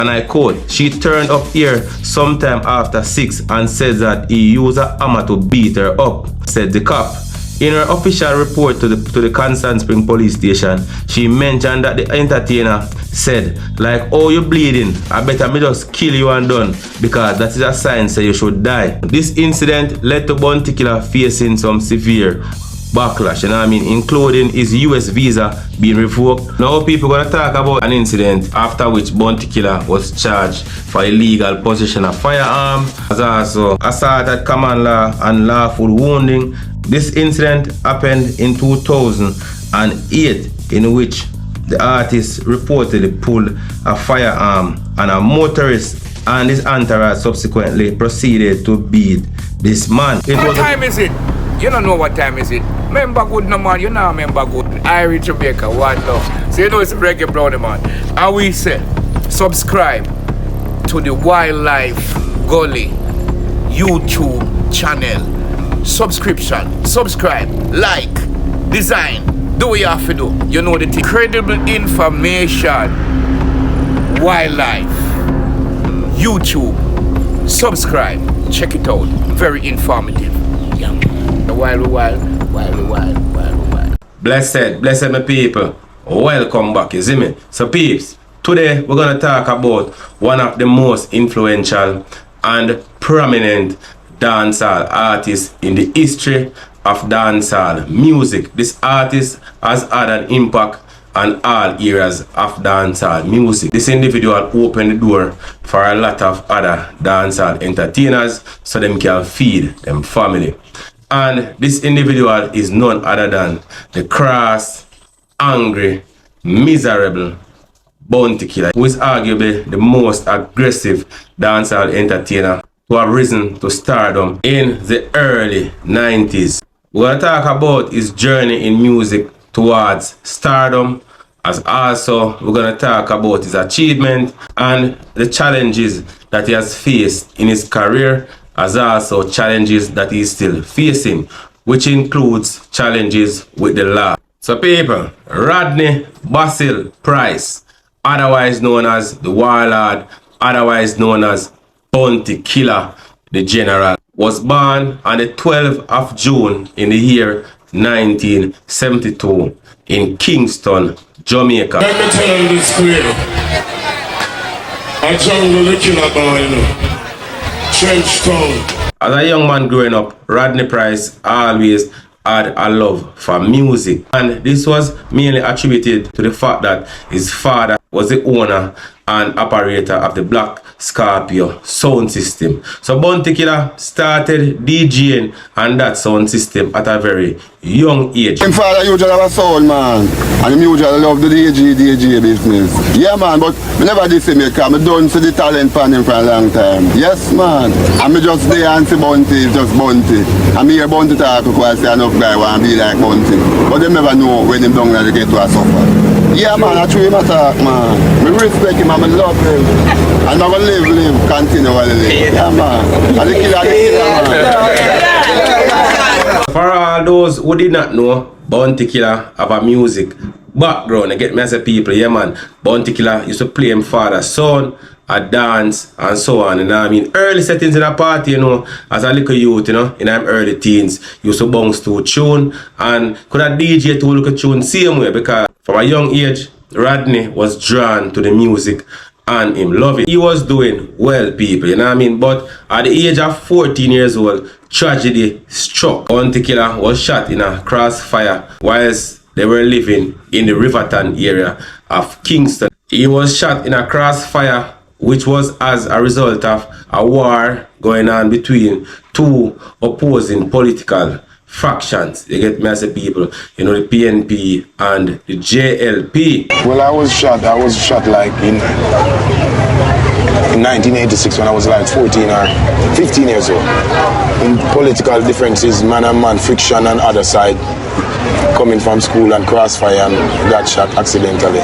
and I quote, "She turned up here sometime after 6 and said that he used a hammer to beat her up," said the cop. In her official report to the Constant Spring police station, she mentioned that the entertainer said, like, "Oh, you bleeding, I better me just kill you and done, because that is a sign say you should die." This incident led to Bounty Killer facing some severe backlash, you know what I mean, including his US visa being revoked. Now people gonna talk about an incident after which Bounty Killer was charged for illegal possession of firearm, as also assault at common law and lawful wounding. This incident happened in 2008, in which the artist reportedly pulled a firearm and a motorist and his entourage subsequently proceeded to beat this man. What time is it? You don't know what time is it. Remember good no man, you know remember good. Irish Jamaica, one love. So you know it's Reggae Brownie man. And we say, subscribe to the Wildlife Gully YouTube channel. Subscribe, like, design, do what you have to do. You know the thing. Credible information. Wildlife YouTube. Subscribe. Check it out. Very informative. Yeah. Wild. Blessed my people. Welcome back, you see me? So peeps, today we're gonna talk about one of the most influential and prominent dancehall artists in the history of dancehall music. This artist has had an impact on all areas of dancehall music. This individual opened the door for a lot of other dancehall entertainers so them can feed them family. And this individual is none other than the cross, angry, miserable Bounty Killer, who is arguably the most aggressive dancehall entertainer who have risen to stardom in the early 90s. We're going to talk about his journey in music towards stardom, as also we're going to talk about his achievement and the challenges that he has faced in his career, as also challenges that he's still facing, which includes challenges with the law. So people, Rodney Basil Price, otherwise known as the Warlord, otherwise known as Bounty Killer, the General, was born on the 12th of June in the year 1972 in Kingston, Jamaica. Let me tell you this clear. I jungle the killer boy, you know. Trench town. As a young man growing up, Rodney Price always had a love for music, and this was mainly attributed to the fact that his father was the owner and operator of the Black Scorpio sound system. So Bounty Killer started DJing and that sound system at a very young age. My father usually have a sound, man, and he usually love the DJ business. Yeah, man, but I never did see me because I don't see the talent for him for a long time. Yes, man, and I just there and see Bounty is just Bounty. And I hear Bounty talk because I say enough guy want to be like Bounty, but they never know when him down there they get to a suffer. Yeah, man, I true him attack, man. I respect him and I love him. And I'm going to live continually. Yeah, man. And the killer, man. For all those who did not know, Bounty Killer have a music background. I get me as a people, yeah, man. Bounty Killer used to play him father's son, a dance, and so on. You know what I mean? Early settings in a party, you know, as a little youth, you know, in them early teens, used to bounce to a tune and could have DJ to look at tune same way, because from a young age, Rodney was drawn to the music and him love it. He was doing well, people, you know what I mean? But at the age of 14 years old, tragedy struck. Bounty Killer was shot in a crossfire whilst they were living in the Riverton area of Kingston. He was shot in a crossfire which was as a result of a war going on between two opposing political fractions. You get me as a people, you know, the PNP and the JLP. Well, I was shot like in 1986 when I was like 14 or 15 years old. In political differences, man and man, friction on other side, coming from school and crossfire and got shot accidentally.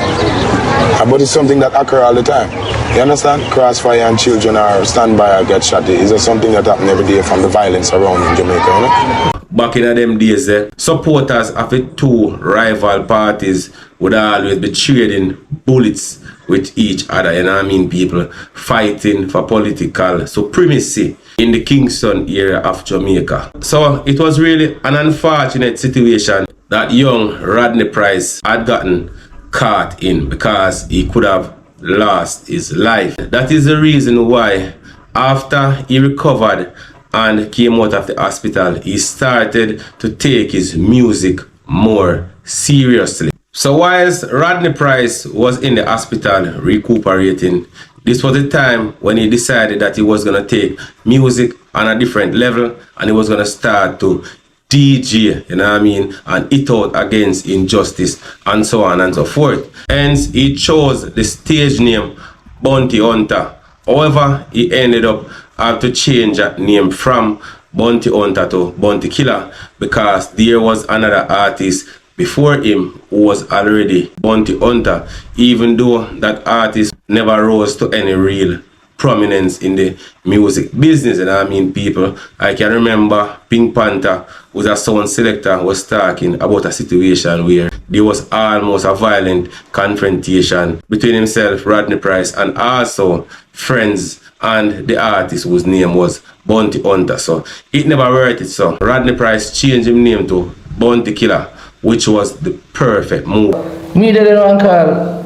But it's something that occurs all the time. You understand? Crossfire and children are stand by or get shot. It's just something that happens every day from the violence around in Jamaica, you know? Back in them days, supporters of the two rival parties would always be trading bullets with each other, you know what I mean, people fighting for political supremacy in the Kingston area of Jamaica. So it was really an unfortunate situation that young Rodney Price had gotten caught in, because he could have lost his life. That is the reason why after he recovered and came out of the hospital, he started to take his music more seriously. So whilst Rodney Price was in the hospital recuperating, this was the time when he decided that he was going to take music on a different level, and he was going to start to DJ, you know what I mean, and hit out against injustice and so on and so forth. Hence, he chose the stage name Bounty Hunter. However, he ended up having to change that name from Bounty Hunter to Bounty Killer, because there was another artist before him who was already Bounty Hunter, even though that artist never rose to any real prominence in the music business. And I mean, people, I can remember Pink Panther, who's a sound selector, was talking about a situation where there was almost a violent confrontation between himself, Rodney Price, and also friends and the artist whose name was Bounty Hunter. So it never worked it. So Rodney Price changed his name to Bounty Killer, which was the perfect move. Me didn't want to call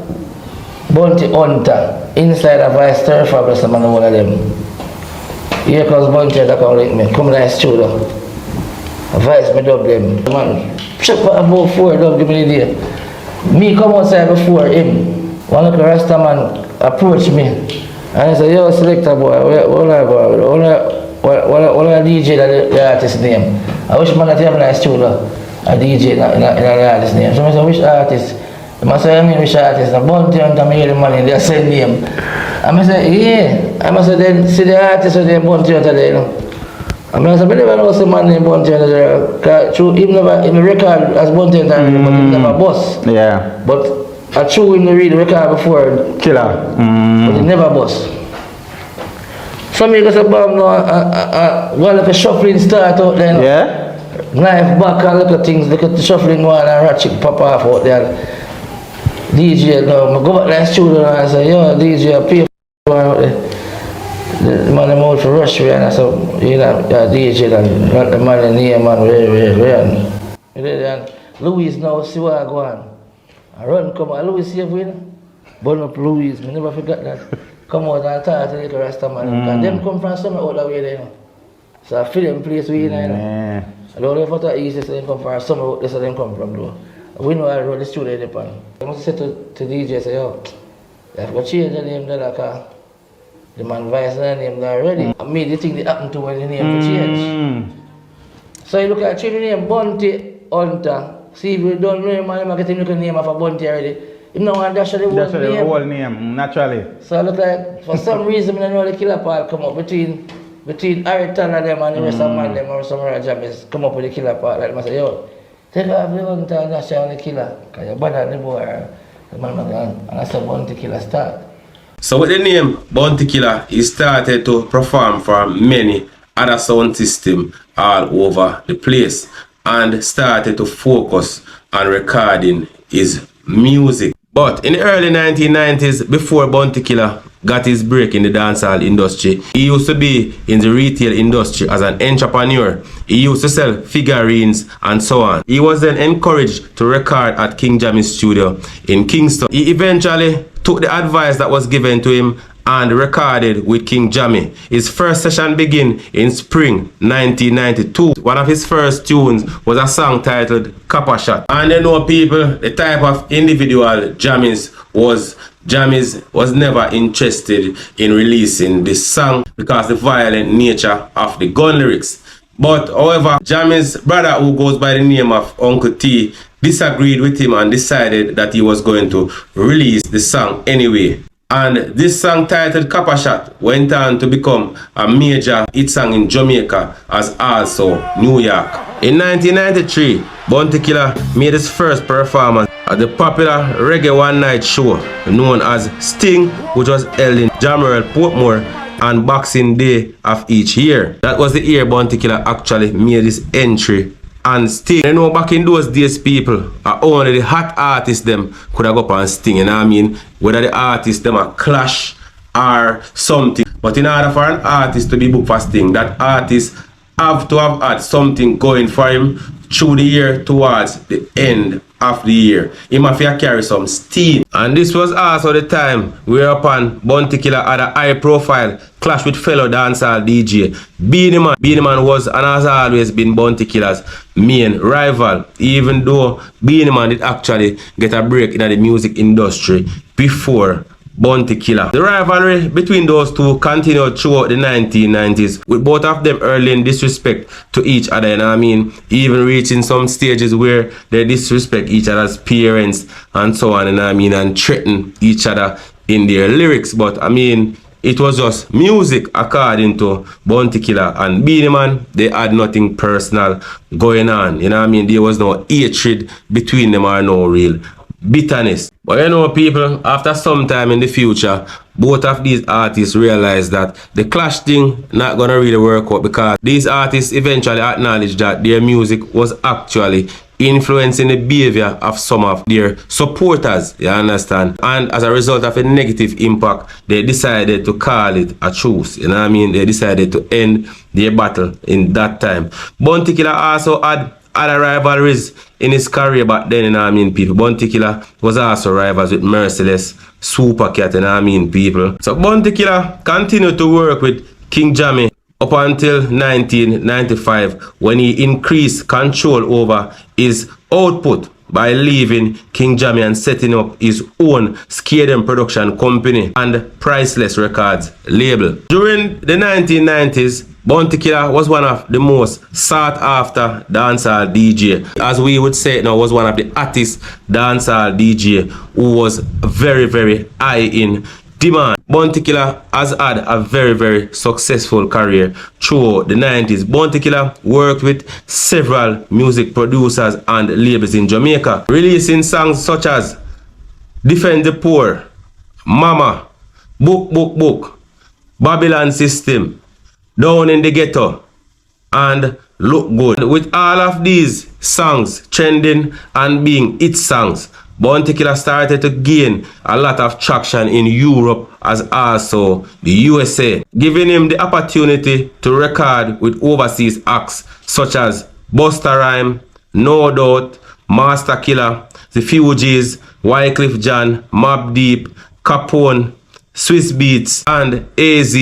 Bounty Hunter inside a vice stir for man one of them. Here comes Bounty Hunter come like me, come to the studio. A vice me dub them. Man, check about 4 dub give me the day. Me come outside before him. One of the Rasta man approach me. And he said, yo selector boy, what a DJ that the artist name. I wish man that you have a nice studio. A DJ in the artist name. So I said, which artist? I say, I mean, which artist? The Bounty Hunter, I hear the money, they same name. I say, yeah. I say, then see the artist with the Bounty Hunter there, you know. I say, I never know some man named Bounty Hunter there. Because true, him record as Bounty Hunter, but he never boss. Yeah. But I true him to read the record before. Killer. But he never boss. So me go say, Bob, no, one like a shuffling start out there, you know. Yeah. Knife back and look at things, look at the shuffling one and ratchet pop off out there. DJ, no, I go back to the studio and I say, yo, DJ, I pay for out there. The man them out for rush me and I said, you know, DJ, and not the man in here, man, and Louis now, see what I go on. I run, come on, Louis here, win. Burn up Louis, I never forgot that. Come out and talk to the little Rasta man. And them come from somewhere out that way there, you know. So I feel them place we in, you know. I don't know if it's easy, so they come from somewhere out there, so they come from, though. We know I wrote the studio in the pan. I must say to DJ, say, yo, you have to change the name there, because the man vice the name there already. I made the thing that happened to when the name to change. So you look at change the name Bounty Hunter. See if you don't know him, man, you can look at the name of a Bounty already. You know what, that's the whole name, naturally. So I look like, for some reason, I know the killer part come up between Ariton and them and the rest of man, them or some other jams come up with the killer part. Like I say, yo, take off the Hunter and that's the killer. Because you're bad at the boy. The man and that's the Bounty Killer start. So with the name Bounty Killer, he started to perform for many other sound systems all over the place and started to focus on recording his music. But in the early 1990s, before Bounty Killer got his break in the dancehall industry, he used to be in the retail industry as an entrepreneur. He used to sell figurines and so on. He was then encouraged to record at King Jammy's studio in Kingston. He eventually took the advice that was given to him and recorded with King Jammy. His first session began in spring 1992. One of his first tunes was a song titled Copper Shot. And you know, people, the type of individual Jammies was never interested in releasing this song because the violent nature of the gun lyrics. But however, Jammy's brother, who goes by the name of Uncle T, disagreed with him and decided that he was going to release the song anyway. And this song titled Copper Shot went on to become a major hit song in Jamaica as also New York. In 1993, Bounty Killer made his first performance at the popular reggae one-night show known as Sting, which was held in Jamerel, Portmore on Boxing Day of each year. That was the year Bounty Killer actually made his entry and Sting. You know, back in those days, people, only the hot artists them could have go up and Sting, you know what I mean? Whether the artists them a clash or something. But in order for an artist to be booked for Sting, that artist have to have had something going for him through the year towards the end of the year. He must have carry some steam. And this was also the time whereupon Bounty Killer had a high profile clash with fellow dancehall DJ Beenie Man. Beenie Man was and has always been Bounty Killer's main rival, even though Beenie Man did actually get a break in the music industry before Bounty Killer. The rivalry between those two continued throughout the 1990s, with both of them hurling disrespect to each other, you know what I mean? Even reaching some stages where they disrespect each other's parents and so on, you know what I mean? And threaten each other in their lyrics. But I mean, it was just music according to Bounty Killer and Beenie Man. They had nothing personal going on, you know what I mean? There was no hatred between them or no real bitterness. But you know, people, after some time in the future, both of these artists realized that the clash thing not gonna really work out, because these artists eventually acknowledged that their music was actually influencing the behavior of some of their supporters, you understand? And as a result of a negative impact, they decided to call it a truce, you know what I mean? They decided to end their battle in that time. Bounty Killer also had other rivalries in his career back then, you know what I mean, people. Bounty Killer was also rivals with Merciless, Supercat, you know what I mean, people. So Bounty Killer continued to work with King Jammy up until 1995, when he increased control over his output by leaving King Jammy and setting up his own Stardom production company and Priceless Records label. During the 1990s, Bounty Killer was one of the most sought after dancehall DJ. As we would say it now, was one of the hottest dancehall DJ who was very, very high in demand. Bounty Killer has had a very, very successful career throughout the 90s. Bounty Killer worked with several music producers and labels in Jamaica, releasing songs such as Defend the Poor, Mama, Book, Babylon System, Down in the Ghetto, and Look Good. With all of these songs trending and being hit songs, Bounty Killer started to gain a lot of traction in Europe as also the USA, giving him the opportunity to record with overseas acts such as Busta Rhymes, No Doubt, Master Killer, The Fugees, Wyclef Jean, Mobb Deep, Capone, Swiss Beats, and AZ.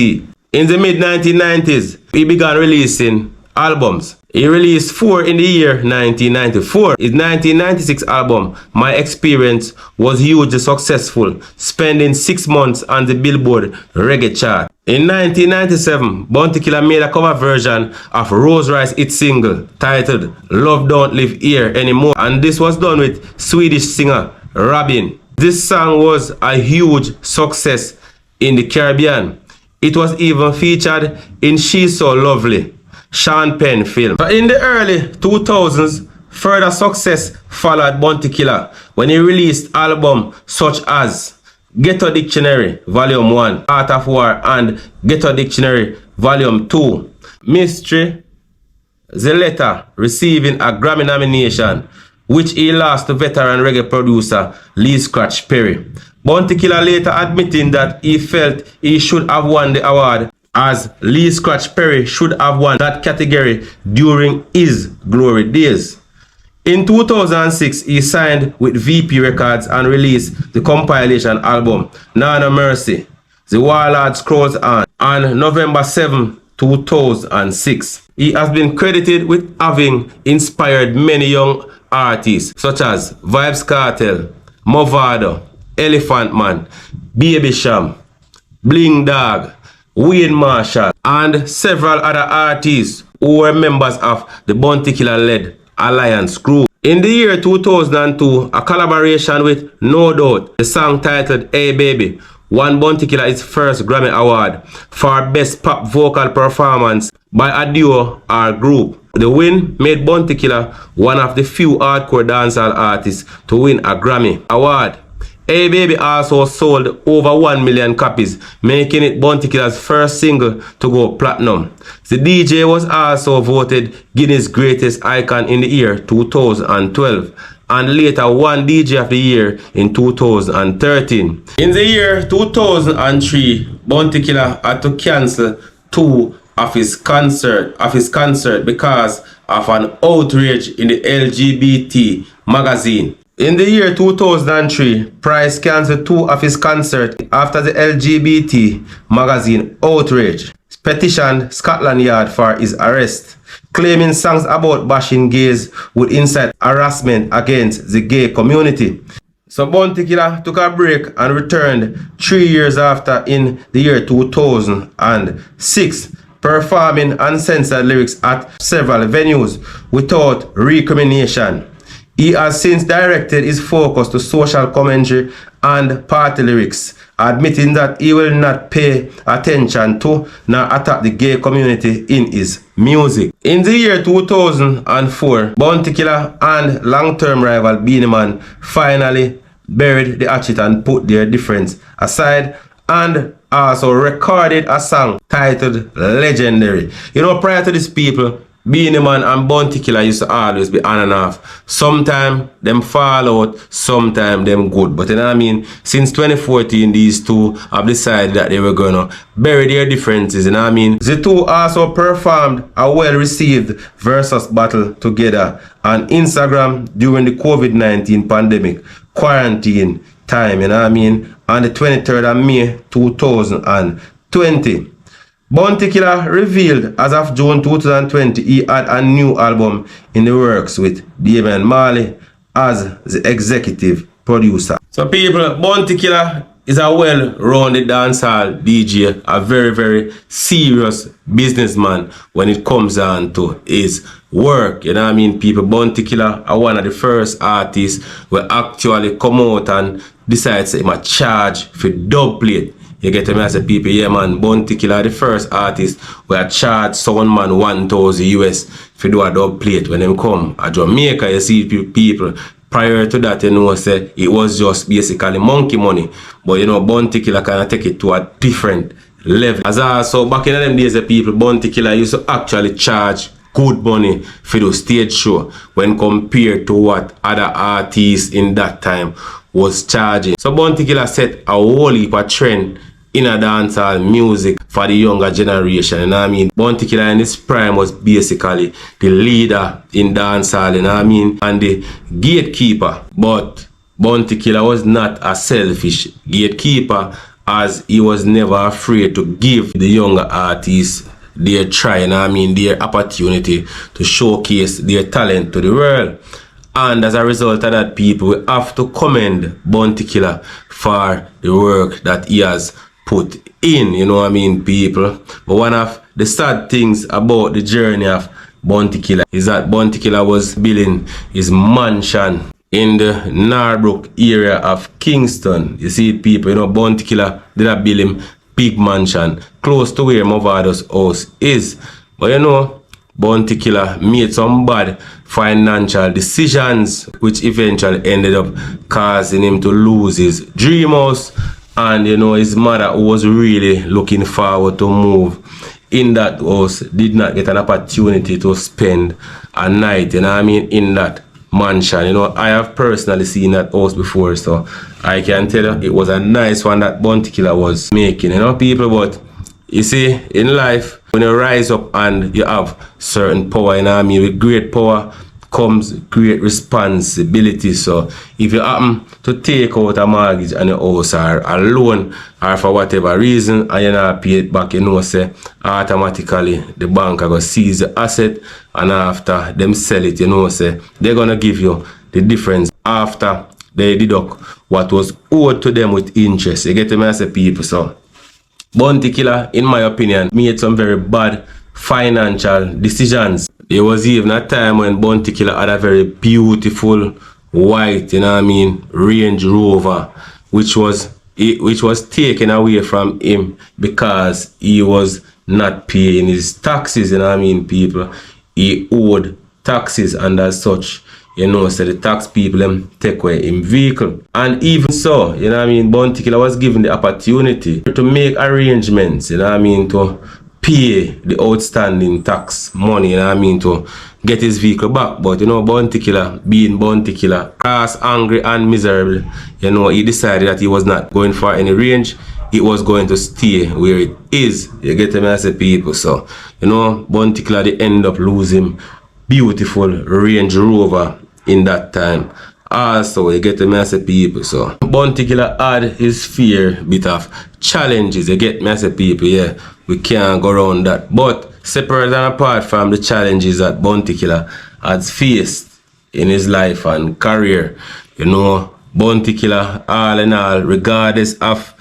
In the mid-1990s, he began releasing albums. He released 4 in the year 1994. His 1996 album, My Experience, was hugely successful, spending 6 months on the Billboard Reggae chart. In 1997, Bounty Killer made a cover version of Rose Rice hit single titled Love Don't Live Here Anymore, and this was done with Swedish singer Robin. This song was a huge success in the Caribbean. It was even featured in She's So Lovely, Sean Penn film. But in the early 2000s, further success followed Bounty Killer when he released albums such as Ghetto Dictionary Volume 1, Art of War, and Ghetto Dictionary Volume 2. Mystery, The Letter, receiving a Grammy nomination, which he lost to veteran reggae producer Lee Scratch Perry. Bounty Killer later admitting that he felt he should have won the award, as Lee Scratch Perry should have won that category during his glory days. In 2006, he signed with VP Records and released the compilation album Nana Mercy, The Warlord Scrolls on November 7, 2006. He has been credited with having inspired many young artists such as Vybz Kartel, Movado, Elephant Man, Baby Sham, Bling Dog, Wayne Marshall, and several other artists who were members of the Bounty Killer-led Alliance group. In the year 2002, a collaboration with No Doubt, the song titled Hey Baby, won Bounty Killer its first Grammy Award for Best Pop Vocal Performance by a duo or group. The win made Bounty Killer one of the few hardcore dancehall artists to win a Grammy Award. Hey Baby also sold over 1 million copies, making it Bounty Killer's first single to go platinum. The DJ was also voted Guinness Greatest Icon in the year 2012 and later won DJ of the Year in 2013. In the year 2003, Bounty Killer had to cancel 2 of his concert because of an outrage in the LGBT magazine. In the year 2003, Price cancelled 2 of his concerts after the LGBT magazine outrage petitioned Scotland Yard for his arrest, claiming songs about bashing gays would incite harassment against the gay community. So Bounty Killer took a break and returned 3 years after in the year 2006, performing uncensored lyrics at several venues without recrimination. He has since directed his focus to social commentary and party lyrics, admitting that he will not pay attention to nor attack the gay community in his music. In the year 2004, Bounty Killer and long-term rival Beenie Man finally buried the hatchet and put their difference aside and also recorded a song titled Legendary. You know, prior to this, people, Beenie Man and Bounty Killer used to always be on and off. Sometimes them fall out, sometimes them good. But you know what I mean? Since 2014, these two have decided that they were gonna bury their differences. You know what I mean? The two also performed a well-received versus battle together on Instagram during the COVID-19 pandemic quarantine time. You know what I mean? On the 23rd of May 2020. Bounty Killer revealed as of June 2020 he had a new album in the works with Damian Marley as the executive producer. So people, Bounty Killer is a well-rounded dancehall DJ, a very, very serious businessman when it comes down to his work. You know what I mean, people? Bounty Killer are one of the first artists who actually come out and decide to say, charge for dub plate. You get me as a people, yeah man, Bounty Killer the first artist where charge someone man 1,000 US for do a dub plate when them come a Jamaica. You see people prior to that, you know, say it was just basically monkey money. But you know, Bounty Killer kind of take it to a different level. As also back in them days, the people, Bounty Killer used to actually charge good money for the stage show when compared to what other artists in that time was charging. So Bounty Killer set a whole heap of trend in a dancehall music for the younger generation. You know what I mean? Bounty Killer in his prime was basically the leader in dancehall, you know what I mean, and the gatekeeper. But Bounty Killer was not a selfish gatekeeper, as he was never afraid to give the younger artists their try, you know what I mean, their opportunity to showcase their talent to the world. And as a result of that, people will have to commend Bounty Killer for the work that he has put in, you know what I mean, people. But one of the sad things about the journey of Bounty Killer is that Bounty Killer was building his mansion in the Narbrook area of Kingston. You see, people, you know, Bounty Killer did not build him big mansion close to where Movado's house is. But you know, Bounty Killer made some bad financial decisions which eventually ended up causing him to lose his dream house. And you know, his mother, who was really looking forward to move in that house, did not get an opportunity to spend a night, you know what I mean, in that mansion. You know, I have personally seen that house before, so I can tell you it was a nice one that Bounty Killer was making, you know, people. But you see, in life, when you rise up and you have certain power, you know what I mean, with great power comes great responsibility. So if you happen to take out a mortgage on your house or a loan or for whatever reason and you not pay it back, you know, say automatically the bank are going to seize the asset, and after them sell it, you know, say they're going to give you the difference after they deduct what was owed to them with interest. You get me as a people. So Bounty Killer, in my opinion, made some very bad financial decisions. There was even a time when Bounty Killer had a very beautiful white, you know what I mean, Range Rover, which was taken away from him because he was not paying his taxes, you know what I mean, people. He owed taxes, and as such, you know, so the tax people them take away him vehicle. And even so, you know what I mean, Bounty Killer was given the opportunity to make arrangements, you know what I mean, to pay the outstanding tax money, you know what I mean, to get his vehicle back. But you know, Bounty Killer, being Bounty Killer, cross, angry and miserable, you know, he decided that he was not going for any range. It was going to stay where it is. You get me, I say, people. So, you know, Bounty Killer, they end up losing beautiful Range Rover in that time. Also, you get me, I say, people. So, Bounty Killer had his fair bit of challenges. You get me, I say, people. Yeah, we can't go around that. But separate and apart from the challenges that Bounty Killer has faced in his life and career, you know, Bounty Killer, all in all, regardless of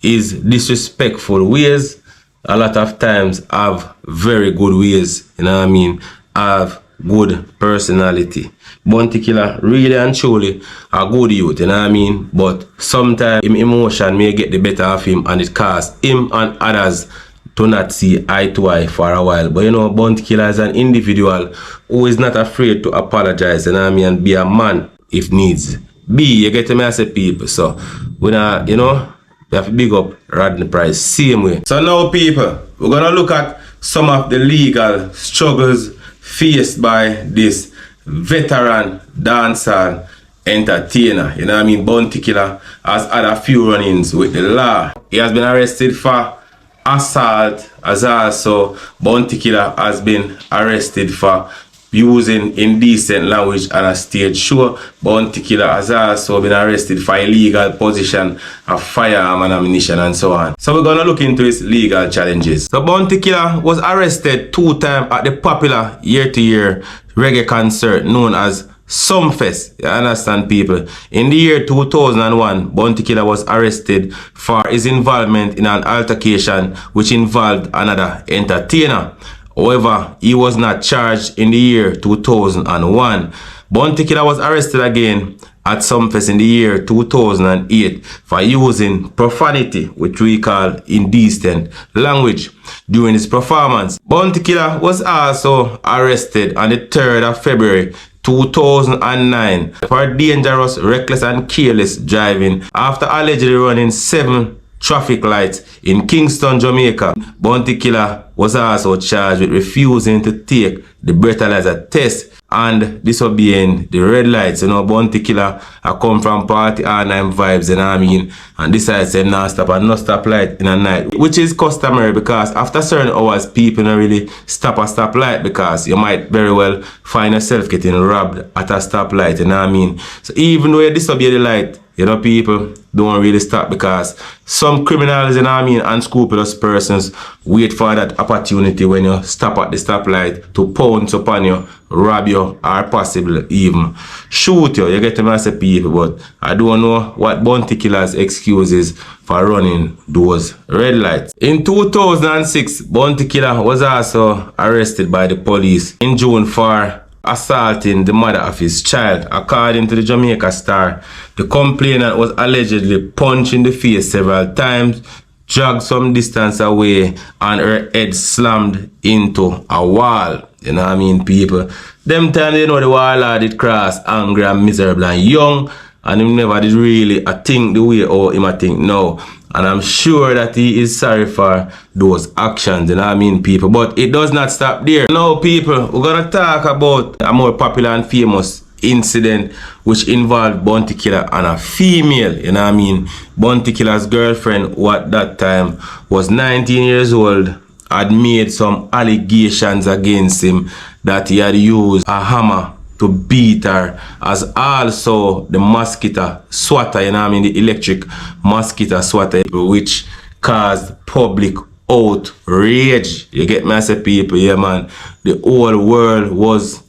his disrespectful ways, a lot of times have very good ways, you know what I mean, have good personality. Bounty Killer really and truly a good youth, you know what I mean, but sometimes emotion may get the better of him and it causes him and others to not see eye to eye for a while. But you know, Bounty Killer is an individual who is not afraid to apologize, you know what I mean, and be a man if needs be. You get me, I say, people. So when you know, we have to big up Rodney Price same way. So now, people, we're gonna look at some of the legal struggles faced by this veteran dancehall entertainer. You know what I mean? Bounty Killer has had a few run-ins with the law. He has been arrested for assault, as also Bounty Killer has been arrested for using indecent language on a stage show. Bounty Killer has also been arrested for illegal possession of firearm and ammunition and so on. So we're gonna look into his legal challenges. So Bounty Killer was arrested 2 times at the popular year-to-year reggae concert known as Sumfest. You understand, people? In the year 2001, Bounty Killer was arrested for his involvement in an altercation which involved another entertainer. However, he was not charged in the year 2001. Bounty Killer was arrested again at Sumfest in the year 2008 for using profanity, which we call indecent language, during his performance. Bounty Killer was also arrested on the 3rd of February 2009 for dangerous, reckless and careless driving after allegedly running 7 traffic lights in Kingston, Jamaica. Bounty Killer was also charged with refusing to take the breathalyzer test and disobeying the red lights. You know, Bounty Killer I come from party all night vibes, you know what I mean, and decides to not stop and not stop light in a night, which is customary because after certain hours people don't really stop a stoplight because you might very well find yourself getting robbed at a stoplight, you know what I mean. So even though you disobey the light, you know, people don't really stop because some criminals, you know what I mean, unscrupulous persons wait for that opportunity when you stop at the stoplight to pounce upon you, rob you, or possibly even shoot you. You get me, I say, people, but I don't know what Bounty Killer's excuse is for running those red lights. In 2006, Bounty Killer was also arrested by the police in June for assaulting the mother of his child. According to the Jamaica Star, the complainant was allegedly punched in the face several times, dragged some distance away, and her head slammed into a wall. You know what I mean, people? Them time, you know, the wall did cross, angry and miserable and young, and him never did really think the way how him I think now. And I'm sure that he is sorry for those actions, you know what I mean, people. But it does not stop there. Now, people, we're gonna talk about a more popular and famous incident which involved Bounty Killer and a female, you know what I mean. Bounty Killer's girlfriend, who at that time was 19 years old, had made some allegations against him that he had used a hammer to beat her, as also the mosquito swatter, you know what I mean, the electric mosquito swatter, which caused public outrage. You get me, I say, people, yeah, man. The whole world was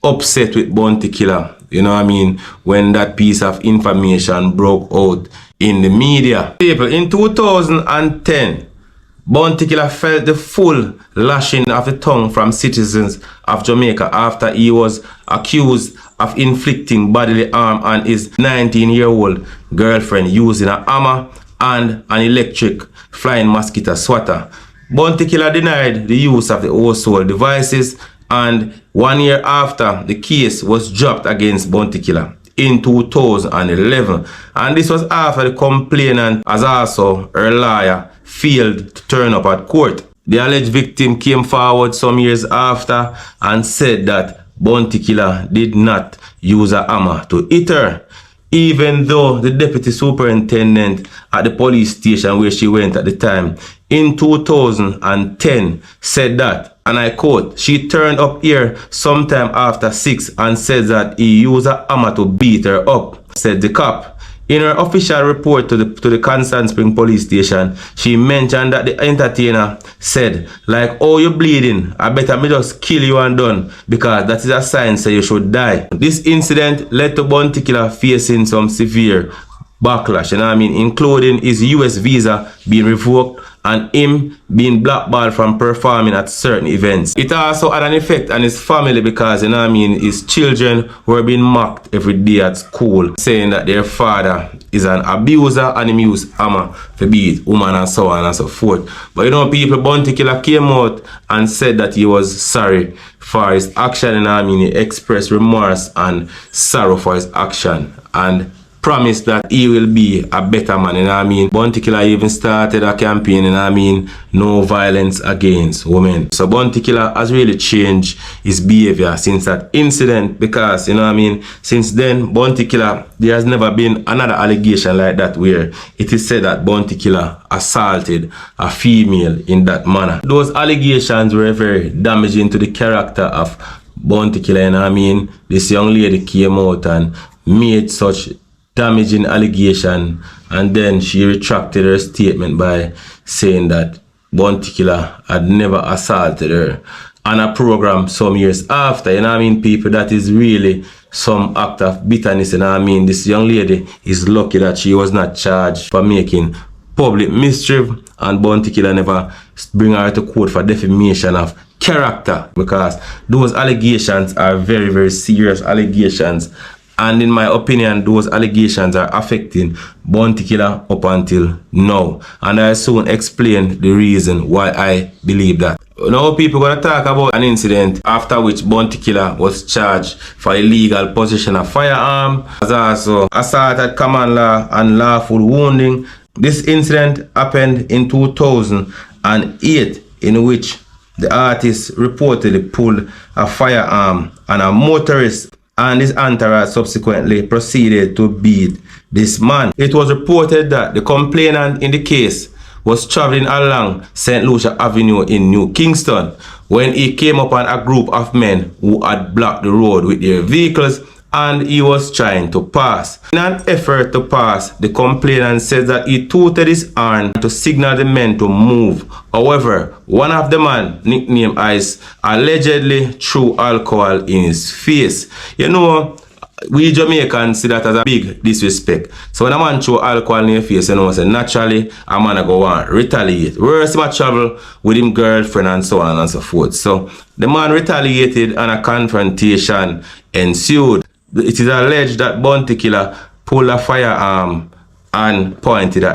upset with Bounty Killer, you know what I mean, when that piece of information broke out in the media. People, in 2010, Bounty Killer felt the full lashing of the tongue from citizens of Jamaica after he was accused of inflicting bodily harm on his 19-year-old girlfriend using a hammer and an electric flying mosquito swatter. Bounty Killer denied the use of the household devices And 1 year after, the case was dropped against Bounty Killer in 2011. And this was after the complainant, as also her lawyer, failed to turn up at court. The alleged victim came forward some years after and said that Bounty Killer did not use a hammer to hit her, even though the deputy superintendent at the police station where she went at the time in 2010 said that, and I quote, "She turned up here sometime after 6 and said that he used a hammer to beat her up," said the cop. In her official report to the Constant Spring police station, she mentioned that the entertainer said, like, "Oh, you bleeding, I better me just kill you and done, because that is a sign say you should die." This incident led to Bounty Killer facing some severe backlash, you know what I mean, including his US visa being revoked and him being blackballed from performing at certain events. It also had an effect on his family because, you know what I mean, his children were being mocked every day at school, saying that their father is an abuser and he used hammer to beat women and so on and so forth. But you know, people, Bounty Killer came out and said that he was sorry for his action, you know what I mean, he expressed remorse and sorrow for his action and promised that he will be a better man, you know what I mean. Bounty Killer even started a campaign, you know what I mean, no violence against women. So Bounty Killer has really changed his behavior since that incident because, you know what I mean, since then, Bounty Killer, there has never been another allegation like that where it is said that Bounty Killer assaulted a female in that manner. Those allegations were very damaging to the character of Bounty Killer, you know what I mean. This young lady came out and made such damaging allegation, and then she retracted her statement by saying that Bounty Killer had never assaulted her on a program some years after, you know what I mean, people. That is really some act of bitterness, you know what I mean. This young lady is lucky that she was not charged for making public mischief, and Bounty Killer never bring her to court for defamation of character, because those allegations are very, very serious allegations. And in my opinion, those allegations are affecting Bounty Killer up until now. And I'll soon explain the reason why I believe that. Now people are going to talk about an incident after which Bounty Killer was charged for illegal possession of firearm, as also assault at common law and lawful wounding. This incident happened in 2008, in which the artist reportedly pulled a firearm on a motorist, and his entourage subsequently proceeded to beat this man. It was reported that the complainant in the case was traveling along St. Lucia Avenue in New Kingston when he came upon a group of men who had blocked the road with their vehicles, and he was trying to pass. In an effort to pass, the complainant said that he tooted his horn to signal the men to move. However, one of the men, nicknamed Ice, allegedly threw alcohol in his face. You know, we Jamaicans see that as a big disrespect. So when a man throw alcohol in your face, you know, so naturally a man go on retaliate. Worse, he travel with him girlfriend and so on and so forth. So the man retaliated and a confrontation ensued. It is alleged that Bounty Killer pulled a firearm and pointed it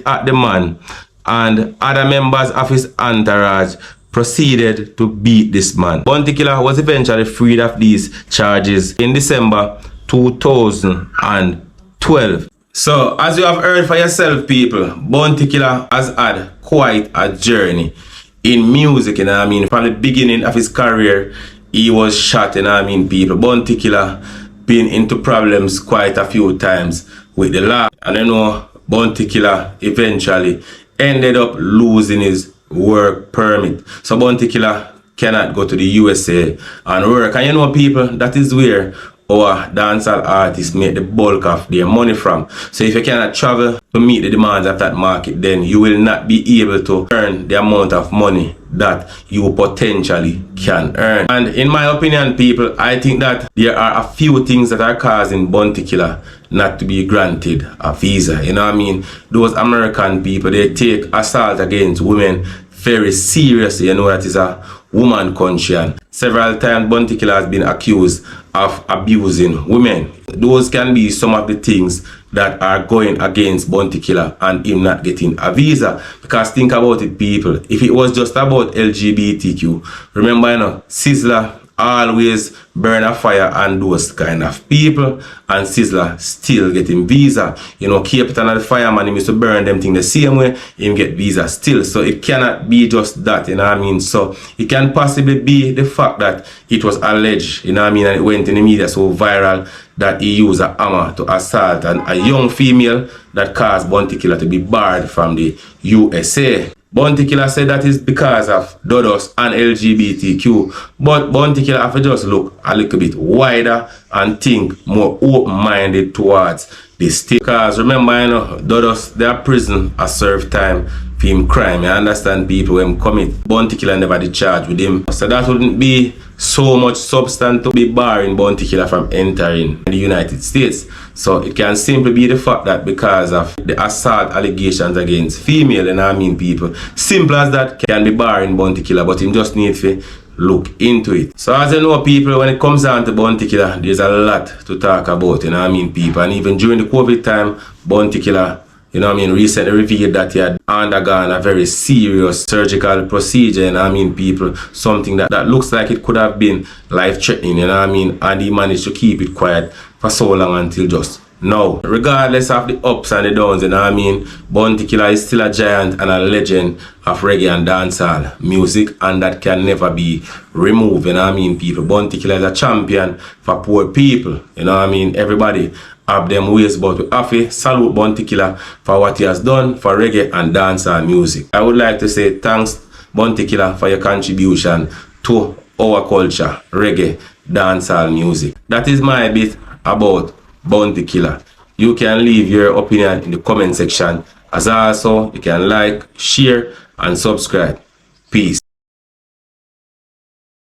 at the man, and other members of his entourage proceeded to beat this man. Bounty Killer was eventually freed of these charges in December 2012. So, as you have heard for yourself, people, Bounty Killer has had quite a journey in music, you know what I mean. From the beginning of his career, he was shot, you know what I mean, people. Bounty Killer been into problems quite a few times with the law. And you know, Bounty Killer eventually ended up losing his work permit. So Bounty Killer cannot go to the USA and work. And you know, people, that is where our dancehall artists make the bulk of their money from. So if you cannot travel to meet the demands of that market, then you will not be able to earn the amount of money that you potentially can earn. And in my opinion, people, I think that there are a few things that are causing Bounty Killer not to be granted a visa. You know what I mean? Those American people, they take assault against women very seriously. You know, that is a woman country, and several times Bounty Killer has been accused of abusing women. Those can be some of the things that are going against Bounty Killer and him not getting a visa. Because think about it, people. If it was just about LGBTQ, remember, you know, Sizzla always burn a fire on those kind of people, and Sizzla still getting visa. You know, Capitan and the fireman, he used to burn them thing the same way, him get visa still. So it cannot be just that, you know what I mean? So it can possibly be the fact that it was alleged, you know what I mean, and it went in the media so viral that he used a hammer to assault a young female that caused Bounty Killer to be barred from the USA. Bounty Killer said that is because of Dodos and LGBTQ, but Bounty Killer have to just look a little bit wider and think more open-minded towards this state. Because remember, you know, Dodos, they are prison a serve time for him crime. I understand people when commit. Bounty Killer never did charge with him. So that wouldn't be so much substance to be barring Bounty Killer from entering the United States. So it can simply be the fact that because of the assault allegations against female, and I mean people, simple as that, can be barring Bounty Killer, but him just need to look into it. So as you know, people, when it comes down to Bounty Killer, there's a lot to talk about, you know what I mean, people. And even during the COVID time, Bounty Killer, you know what I mean, recently revealed that he had undergone a very serious surgical procedure, you know what I mean, people. Something that looks like it could have been life-threatening, you know what I mean, and he managed to keep it quiet for so long until just now. Regardless of the ups and the downs, you know what I mean, Bounty Killer is still a giant and a legend of reggae and dancehall music, and that can never be removed, you know what I mean, people. Bounty Killer is a champion for poor people, you know what I mean. Everybody have them ways, but we have to salute Bounty Killer for what he has done for reggae and dancehall music. I would like to say thanks, Bounty Killer, for your contribution to our culture, reggae, dancehall music. That is my bit about Bounty Killer. You can leave your opinion in the comment section. As also, you can like, share, and subscribe. Peace.